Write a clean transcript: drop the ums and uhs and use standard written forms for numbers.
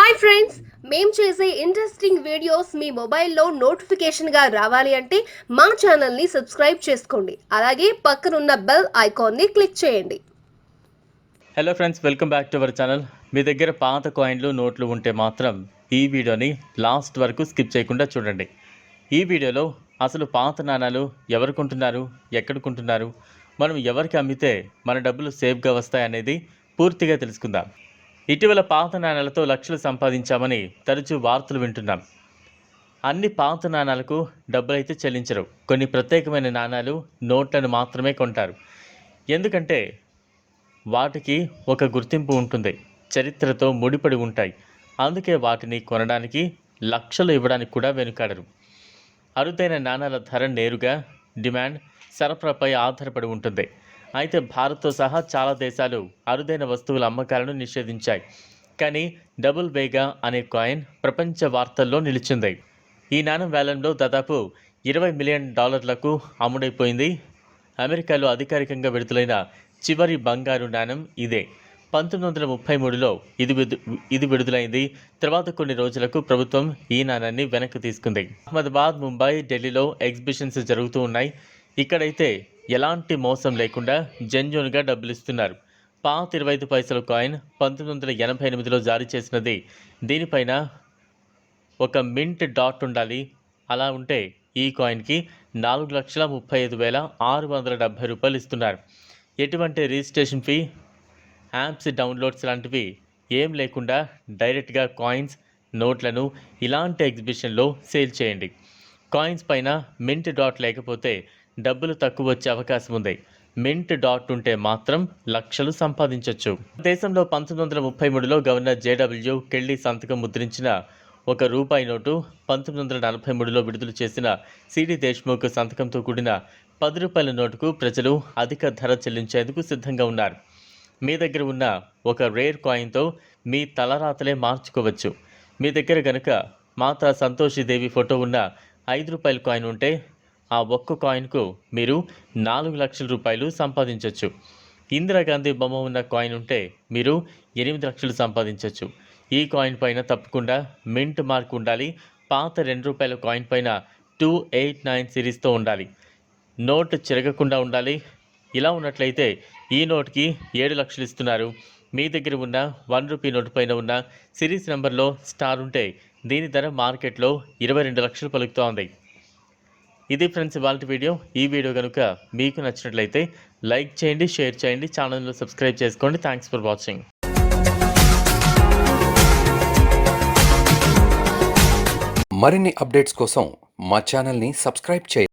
Hi friends, మేము చేసే interesting videos మీ మొబైల్లో నోటిఫికేషన్గా రావాలి అంటే మా ఛానల్ని సబ్స్క్రైబ్ చేసుకోండి. అలాగే పక్కనున్న బెల్ ఐకాన్ని క్లిక్ చేయండి. Hello friends, welcome back to our channel. మీ దగ్గర పాత కాయిన్లు నోట్లు ఉంటే మాత్రం ఈ వీడియోని లాస్ట్ వరకు స్కిప్ చేయకుండా చూడండి. ఈ వీడియోలో అసలు పాత నాణాలు ఎవరు కొంటున్నారు, ఎక్కడ కొంటున్నారు, మనం ఎవరికి అమ్మితే మన డబ్బులు సేఫ్గా వస్తాయనేది పూర్తిగా తెలుసుకుందాం. ఇటీవల పాత నాణాలతో లక్షలు సంపాదించామని తరచూ వార్తలు వింటున్నాం. అన్ని పాత నాణాలకు డబ్బులైతే చెల్లించరు. కొన్ని ప్రత్యేకమైన నాణాలు, నోట్లను మాత్రమే కొంటారు. ఎందుకంటే వాటికి ఒక గుర్తింపు ఉంటుంది, చరిత్రతో ముడిపడి ఉంటాయి. అందుకే వాటిని కొనడానికి లక్షలు ఇవ్వడానికి కూడా వెనుకాడరు. అరుదైన నాణాల ధర నేరుగా డిమాండ్, సరఫరాపై ఆధారపడి ఉంటుంది. అయితే భారత్తో సహా చాలా దేశాలు అరుదైన వస్తువుల అమ్మకాలను నిషేధించాయి. కానీ డబుల్ వేగా అనే కాయిన్ ప్రపంచ వార్తల్లో నిలిచింది. ఈ నాణం వేలంలో దాదాపు $20 మిలియన్ అమ్ముడైపోయింది. అమెరికాలో అధికారికంగా విడుదలైన చివరి బంగారు నాణం ఇదే. 1933లో ఇది విడుదలైంది. తర్వాత కొన్ని రోజులకు ప్రభుత్వం ఈ నాణాన్ని వెనక్కి తీసుకుంది. అహ్మదాబాద్, ముంబై, ఢిల్లీలో ఎగ్జిబిషన్స్ జరుగుతూ ఉన్నాయి. ఇక్కడైతే ఎలాంటి మోసం లేకుండా జెన్యూన్గా డబ్బులు ఇస్తున్నారు. పాత 25 పైసల కాయిన్ 1988లో జారీ చేసినది. దీనిపైన ఒక మింట్ డాట్ ఉండాలి. అలా ఉంటే ఈ కాయిన్కి $4,35,670 ఇస్తున్నారు. ఎటువంటి రిజిస్ట్రేషన్ ఫీ, యాప్స్ డౌన్లోడ్స్ లాంటివి ఏం లేకుండా డైరెక్ట్గా కాయిన్స్, నోట్లను ఇలాంటి ఎగ్జిబిషన్లో సేల్ చేయండి. కాయిన్స్ పైన మింట్ డాట్ లేకపోతే డబ్బులు తక్కువ వచ్చే అవకాశం ఉంది. మింట్ డాట్ ఉంటే మాత్రం లక్షలు సంపాదించవచ్చు. దేశంలో 1933లో గవర్నర్ జేడబ్ల్యూ కెల్లీ సంతకం ముద్రించిన ₹1 నోటు, 1943లో విడుదల చేసిన సిడి దేశ్ముఖ్ సంతకంతో కూడిన ₹10 నోటుకు ప్రజలు అధిక ధర చెల్లించేందుకు సిద్ధంగా ఉన్నారు. మీ దగ్గర ఉన్న ఒక రేర్ కాయిన్తో మీ తలరాతలే మార్చుకోవచ్చు. మీ దగ్గర గనుక మాతా సంతోషిదేవి ఫోటో ఉన్న ₹5 కాయిన్ ఉంటే ఆ ఒక్క కాయిన్కు మీరు $4 లక్షల సంపాదించవచ్చు. ఇందిరాగాంధీ బొమ్మ ఉన్న కాయిన్ ఉంటే మీరు $8 లక్షలు సంపాదించవచ్చు. ఈ కాయిన్ పైన తప్పకుండా మింట్ మార్క్ ఉండాలి. పాత ₹2 కాయిన్ పైన 289 సిరీస్తో ఉండాలి. నోట్ చిరగకుండా ఉండాలి. ఇలా ఉన్నట్లయితే ఈ నోట్కి 7 లక్షలు ఇస్తున్నారు. మీ దగ్గర ఉన్న ₹1 నోటు పైన ఉన్న సిరీస్ నెంబర్లో స్టార్ ఉంటే దీని ధర మార్కెట్లో 22 లక్షలు పలుకుతోంది. ఇది ఫ్రెండ్స్ ఇవాల్టి వీడియో. ఈ వీడియో కనుక మీకు నచ్చినట్లయితే లైక్ చేయండి, షేర్ చేయండి, ఛానల్ను సబ్స్క్రైబ్ చేసుకోండి. Thanks for watching. మరిన్ని అప్డేట్స్ కోసం మా ఛానల్ని సబ్స్క్రైబ్ చేయండి.